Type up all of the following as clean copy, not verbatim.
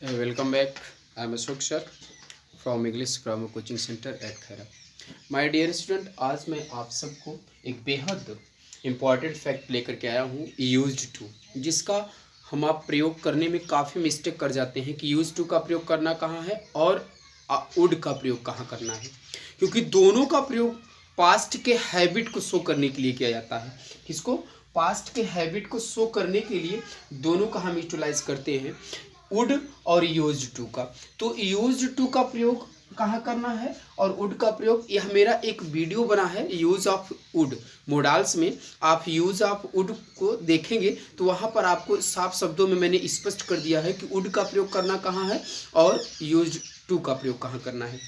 Welcome back. I am Ashok sir from English Grammar Coaching Center at Khaira. My dear student, आज मैं आप सबको एक बेहद इम्पॉर्टेंट फैक्ट लेकर के आया हूँ यूज्ड टू, जिसका हम आप प्रयोग करने में काफ़ी मिस्टेक कर जाते हैं कि यूज्ड टू का प्रयोग करना कहाँ है और वुड का प्रयोग कहाँ करना है, क्योंकि दोनों का प्रयोग पास्ट के हैबिट को शो करने के लिए किया जाता है. किसको? पास्ट के हैबिट को शो करने के लिए दोनों का हम यूटिलाइज करते हैं, वुड और यूज्ड टू का. तो यूज्ड टू का प्रयोग कहाँ करना है और वुड का प्रयोग, यह मेरा एक वीडियो बना है यूज ऑफ वुड मोडाल्स में. आप यूज ऑफ वुड को देखेंगे तो वहाँ पर आपको साफ शब्दों में मैंने स्पष्ट कर दिया है कि वुड का प्रयोग करना कहाँ है और यूज्ड टू का प्रयोग कहाँ करना है.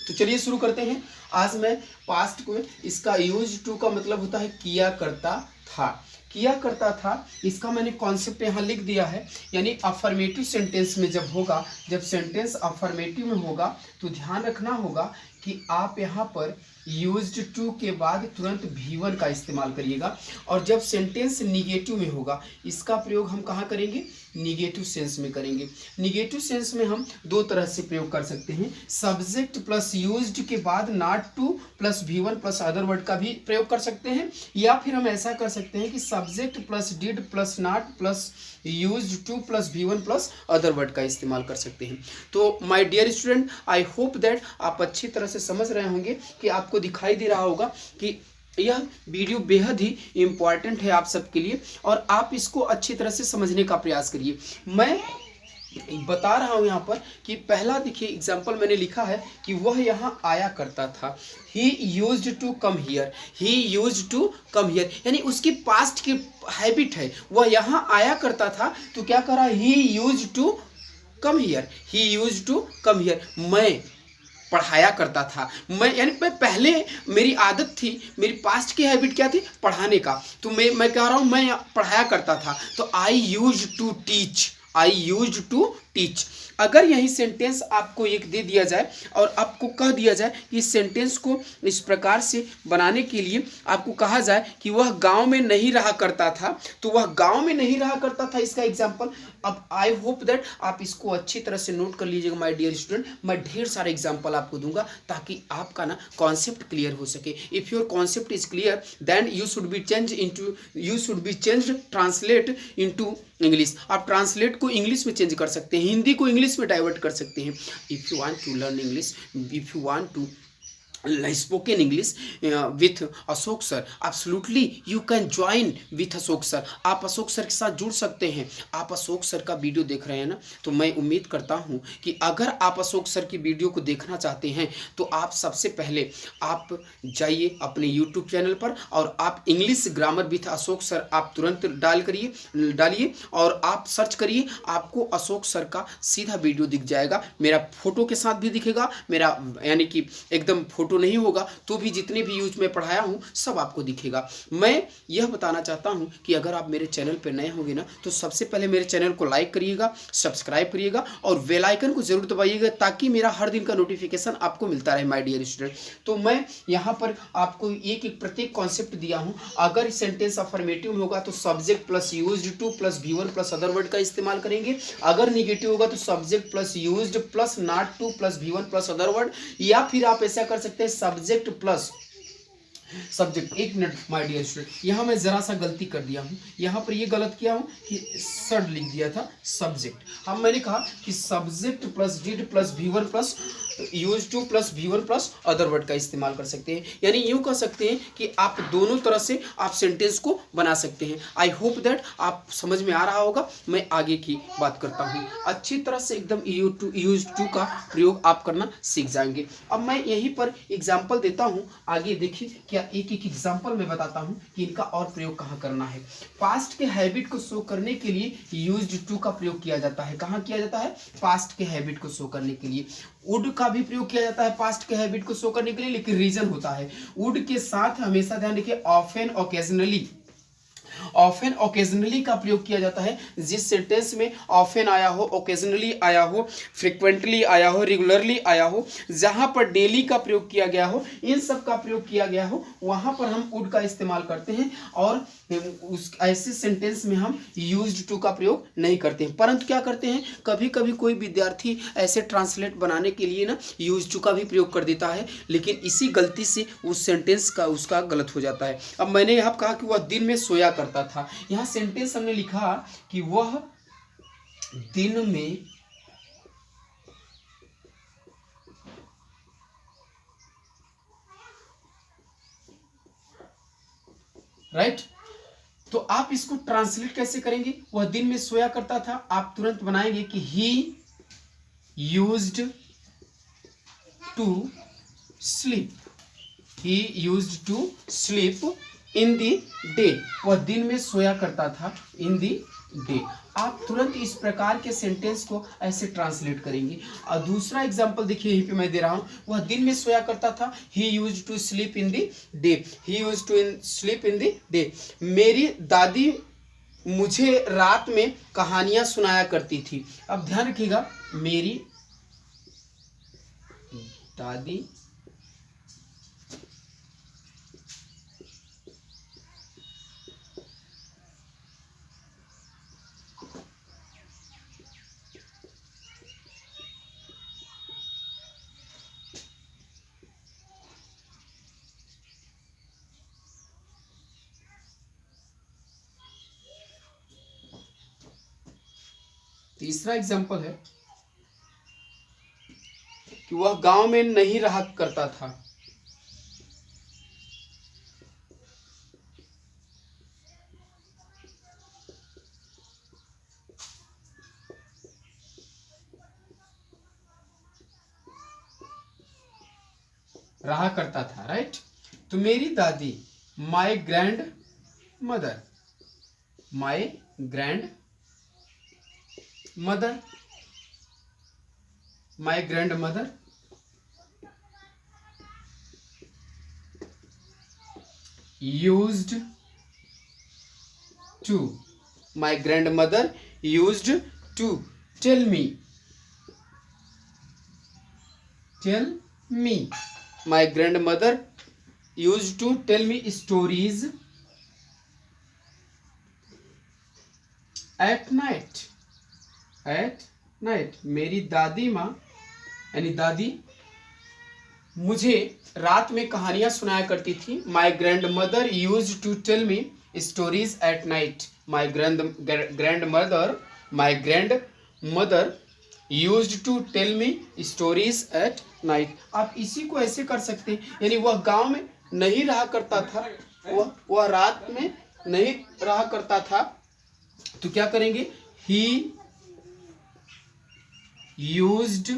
तो चलिए शुरू करते हैं. आज मैं पास्ट को, इसका यूज टू का मतलब होता है किया करता था. किया करता था, इसका मैंने कॉन्सेप्ट यहाँ लिख दिया है. यानी अफर्मेटिव सेंटेंस में जब होगा, जब सेंटेंस अफर्मेटिव में होगा तो ध्यान रखना होगा कि आप यहाँ पर यूज्ड टू के बाद तुरंत V1 का इस्तेमाल करिएगा. और जब सेंटेंस निगेटिव में होगा, इसका प्रयोग हम कहाँ करेंगे? निगेटिव सेंस में करेंगे. निगेटिव सेंस में हम दो तरह से प्रयोग कर सकते हैं. सब्जेक्ट प्लस यूज्ड के बाद not to plus V1 plus other word का भी प्रयोग कर सकते हैं, या फिर हम ऐसा कर सकते हैं कि subject plus did plus not plus used to plus V1 plus other word का इस्तेमाल कर सकते हैं. तो my dear student, I hope that आप अच्छी तरह से समझ रहे होंगे कि आपको दिखाई दे रहा होगा कि यह वीडियो बेहद ही इम्पॉर्टेंट है आप सबके लिए, और आप इसको अच्छी तरह से समझने का प्रयास करिए. मैं बता रहा हूं यहाँ पर कि पहला देखिए एग्जाम्पल मैंने लिखा है कि वह यहाँ आया करता था. He used to come here. He used to come here यानी उसकी पास्ट की हैबिट है, वह यहाँ आया करता था. तो क्या करा? He used to come here. He used to come here. मैं पढ़ाया करता था. मैं यानी मैं पहले मेरी आदत थी, मेरी पास्ट की हैबिट क्या थी? पढ़ाने का. तो मैं कह रहा हूँ मैं पढ़ाया करता था. तो I used to teach. I used to teach. अगर यही सेंटेंस आपको एक दे दिया जाए और आपको कह दिया जाए कि इस सेंटेंस को इस प्रकार से बनाने के लिए आपको कहा जाए कि वह गांव में नहीं रहा करता था, तो वह गांव में नहीं रहा करता था इसका एग्जाम्पल. अब आई होप दैट आप इसको अच्छी तरह से नोट कर लीजिएगा माय डियर स्टूडेंट. मैं ढेर सारे एग्जाम्पल आपको दूंगा ताकि आपका ना कॉन्सेप्ट क्लियर हो सके. If your concept is clear then you should be change translate into English. आप ट्रांसलेट को इंग्लिश में चेंज कर सकते हैं, हिंदी को इंग्लिश में डाइवर्ट कर सकते हैं. If you want to learn English, if you want to spoken English with Ashok sir, absolutely you can join with Ashok sir. आप अशोक सर के साथ जुड़ सकते हैं. आप अशोक सर का वीडियो देख रहे हैं ना, तो मैं उम्मीद करता हूं कि अगर आप अशोक सर की वीडियो को देखना चाहते हैं तो आप सबसे पहले आप जाइए अपने यूट्यूब चैनल पर और आप English grammar with Ashok sir आप तुरंत डालिए और आप सर्च करिए. आपको अशोक सर का सीधा वीडियो दिख जाएगा. मेरा फोटो के साथ भी दिखेगा, मेरा यानी कि एकदम फोटो नहीं होगा तो भी जितने भी यूज में पढ़ाया हूं सब आपको दिखेगा. मैं यह बताना चाहता हूं कि अगर आप मेरे चैनल पर नए होंगे ना, तो सबसे पहले मेरे चैनल को लाइक करिएगा, सब्सक्राइब करिएगा और बेल आइकन को जरूर दबाइएगा ताकि मेरा हर दिन का नोटिफिकेशन आपको मिलता रहे माय डियर स्टूडेंट. तो मैं यहाँ पर आपको एक एक प्रत्येक कॉन्सेप्ट दिया हूँ. अगर सेंटेंस अफर्मेटिव में होगा तो subject plus used to plus V1 plus other word का इस्तेमाल करेंगे. अगर निगेटिव होगा तो subject plus used plus not to plus V1 plus other word, या फिर आप ऐसा कर सकते हैं सब्जेक्ट प्लस सब्जेक्ट. एक मिनट माय डियर स्टूडेंट, यहाँ मैं जरा सा गलती कर दिया हूँ. यहाँ पर ये गलत किया हूँ कि सड लिख दिया था सब्जेक्ट. हम मैंने कहा कि subject plus did plus V1 plus use to plus V1 plus other word का इस्तेमाल कर सकते हैं. यानी यूँ कह सकते हैं कि आप दोनों तरह से आप सेंटेंस को बना सकते हैं. आई होप दैट आप समझ में आ रहा होगा. मैं आगे की बात करता हूँ. अच्छी तरह से एकदम यूज टू का प्रयोग आप करना सीख जाएंगे. अब मैं यहीं पर एग्जाम्पल देता हूँ. आगे देखिए क्या एक एक एग्जाम्पल में बताता हूँ कि इनका और प्रयोग कहाँ करना है. पास्ट के हैबिट को शो करने के लिए यूज्ड टू का प्रयोग किया जाता है. कहाँ किया जाता है? पास्ट के हैबिट को शो करने के लिए. वुड का भी प्रयोग किया जाता है पास्ट के हैबिट को शो करने के लिए, लेकिन रीजन होता है. वुड के साथ हमेशा ध्यान रखिए ऑफन ओकेजनली का प्रयोग किया जाता है. जिस सेंटेंस में ऑफन आया हो, ओकेजनली आया हो, फ्रिक्वेंटली आया हो, रेगुलरली आया हो, जहां पर डेली का प्रयोग किया गया हो, इन सब का प्रयोग किया गया हो, वहां पर हम वुड का इस्तेमाल करते हैं. और उस ऐसे सेंटेंस में हम यूज्ड टू का प्रयोग नहीं करते हैं। परंतु क्या करते हैं, कभी कभी कोई विद्यार्थी ऐसे ट्रांसलेट बनाने के लिए ना यूज्ड टू का भी प्रयोग कर देता है, लेकिन इसी गलती से उस सेंटेंस का उसका गलत हो जाता है। अब मैंने यहाँ कहा कि वह दिन में सोया करता था, यहाँ सेंटेंस हमने लिखा कि वह दिन में राइट। तो आप इसको ट्रांसलेट कैसे करेंगे, वह दिन में सोया करता था, आप तुरंत बनाएंगे कि he used to sleep, he used to sleep in the day, वह दिन में सोया करता था इन दी डे। आप तुरंत इस प्रकार के सेंटेंस को ऐसे ट्रांसलेट करेंगे। और दूसरा एग्जांपल देखिए यहीं पे मैं दे रहा हूं, वह दिन में सोया करता था, he used to sleep in the day, he used to sleep in the day. मेरी दादी मुझे रात में कहानियां सुनाया करती थी। अब ध्यान रखिएगा, मेरी दादी तीसरा एग्जांपल है कि वह गांव में नहीं रहा करता था। रहा करता था, राइट। तो मेरी दादी my grand mother, my grand mother, my grand mother used to, my grandmother used to tell me, my grandmother used to tell me stories at night, मेरी दादी माँ यानी दादी मुझे रात में कहानियां सुनाया करती थी। My grandmother use to tell me stories at night, my grandmother use to tell me stories at night. आप इसी को ऐसे कर सकते हैं, यानी वह गांव में नहीं रहा करता था, वह रात में नहीं रहा करता था, तो क्या करेंगे, ही used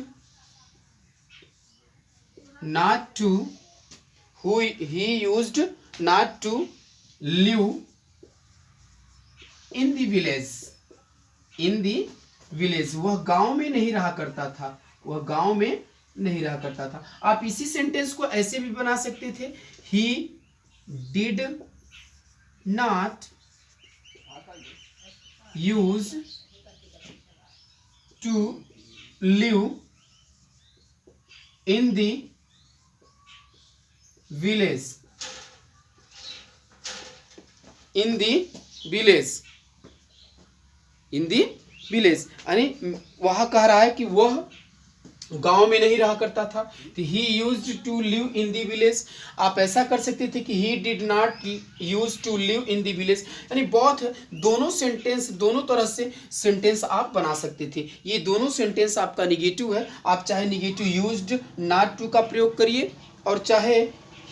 not to, he used not to live in the village, वह गांव में नहीं रहा करता था, वह गांव में नहीं रहा करता था। आप इसी सेंटेंस को ऐसे भी बना सकते थे, he did not use to live in the village, in the village यानी वह कह रहा है कि वह गांव में नहीं रहा करता था, तो he used to live in the village. आप ऐसा कर सकते थे कि he did not use to live in the village, यानी बहुत दोनों सेंटेंस, दोनों तरह से सेंटेंस आप बना सकते थे। ये दोनों सेंटेंस आपका निगेटिव है, आप चाहे निगेटिव यूज्ड नॉट टू का प्रयोग करिए और चाहे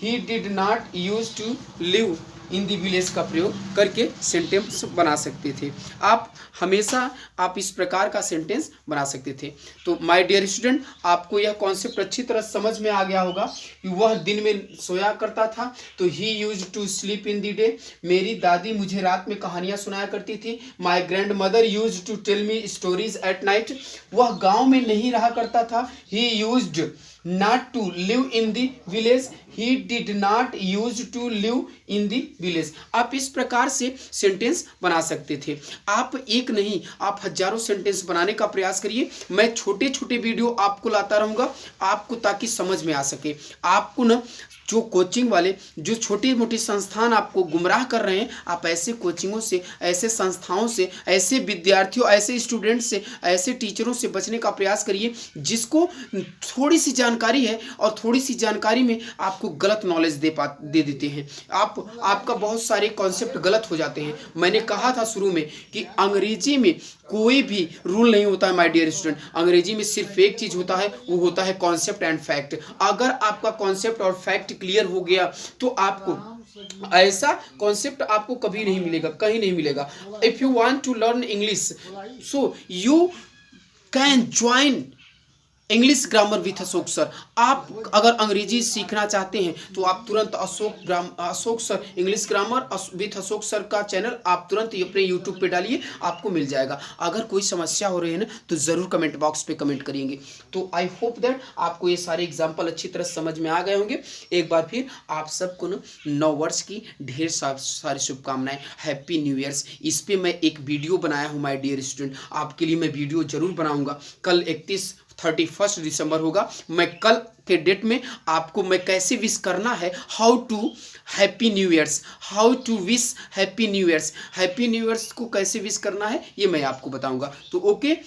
he did not use to live in the village का प्रयोग करके सेंटेंस बना सकते थे। आप हमेशा आप इस प्रकार का सेंटेंस बना सकते थे। तो माय डियर स्टूडेंट, आपको यह कॉन्सेप्ट अच्छी तरह समझ में आ गया होगा कि वह दिन में सोया करता था, तो he used to sleep in the day, मेरी दादी मुझे रात में कहानियां सुनाया करती थी। My grandmother used to tell me stories at night, वह गाँव में नहीं रहा करता था। He used not to live in the village, he did not use to live in the village। आप इस प्रकार से सेंटेंस बना सकते थे। आप एक नहीं, आप हजारों सेंटेंस बनाने का प्रयास करिए। मैं छोटे छोटे वीडियो आपको लाता रहूँगा आपको, ताकि समझ में आ सके। आपको न जो कोचिंग वाले जो छोटी मोटी संस्थान आपको गुमराह कर रहे हैं, आप ऐसे कोचिंगों से, ऐसे संस्थाओं से, ऐसे विद्यार्थियों, ऐसे स्टूडेंट से, ऐसे टीचरों से बचने का प्रयास करिए जिसको थोड़ी सी जानकारी है और थोड़ी सी जानकारी में आपको गलत नॉलेज दे देते हैं। आपका बहुत सारे कॉन्सेप्ट गलत हो जाते हैं। मैंने कहा था शुरू में कि अंग्रेजी में कोई भी रूल नहीं होता है माय डियर स्टूडेंट। अंग्रेजी में सिर्फ एक चीज होता है, वो होता है कॉन्सेप्ट एंड फैक्ट। अगर आपका कॉन्सेप्ट और फैक्ट क्लियर हो गया तो आपको ऐसा कॉन्सेप्ट आपको कभी नहीं मिलेगा, कहीं नहीं मिलेगा। If you want to learn English, so you can join English grammar with Ashok sir. आप अगर अंग्रेजी सीखना चाहते हैं तो आप तुरंत Ashok sir English grammar with Ashok sir का चैनल आप तुरंत अपने यूट्यूब पे डालिए, आपको मिल जाएगा। अगर कोई समस्या हो रही है ना तो ज़रूर कमेंट बॉक्स पे कमेंट करिएंगे। तो आई होप दैट आपको ये सारे एग्जाम्पल अच्छी तरह समझ में आ गए होंगे। एक बार फिर आप सबको ना नव वर्ष की ढेर सारी शुभकामनाएं, हैप्पी न्यू ईयर्स। इस पर मैं एक वीडियो बनाया हूँ माय डियर स्टूडेंट, आपके लिए मैं वीडियो जरूर बनाऊँगा। कल 31 दिसंबर होगा। मैं कल के डेट में आपको मैं कैसे विश करना है, how to happy new years, how to wish happy new years, happy new years को कैसे विश करना है ये मैं आपको बताऊंगा। तो ओके,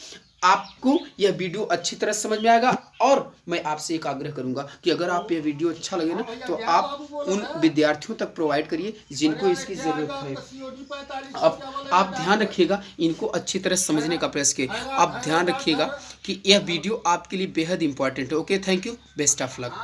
आपको यह वीडियो अच्छी तरह समझ में आएगा। और मैं आपसे एक आग्रह करूंगा कि अगर आप यह वीडियो अच्छा लगे ना तो आप उन विद्यार्थियों तक प्रोवाइड करिए जिनको इसकी ज़रूरत है। अब आप ध्यान रखिएगा, इनको अच्छी तरह समझने का प्रयास कीजिए। आप ध्यान रखिएगा कि यह वीडियो आपके लिए बेहद इंपॉर्टेंट है। Okay, thank you, best of luck.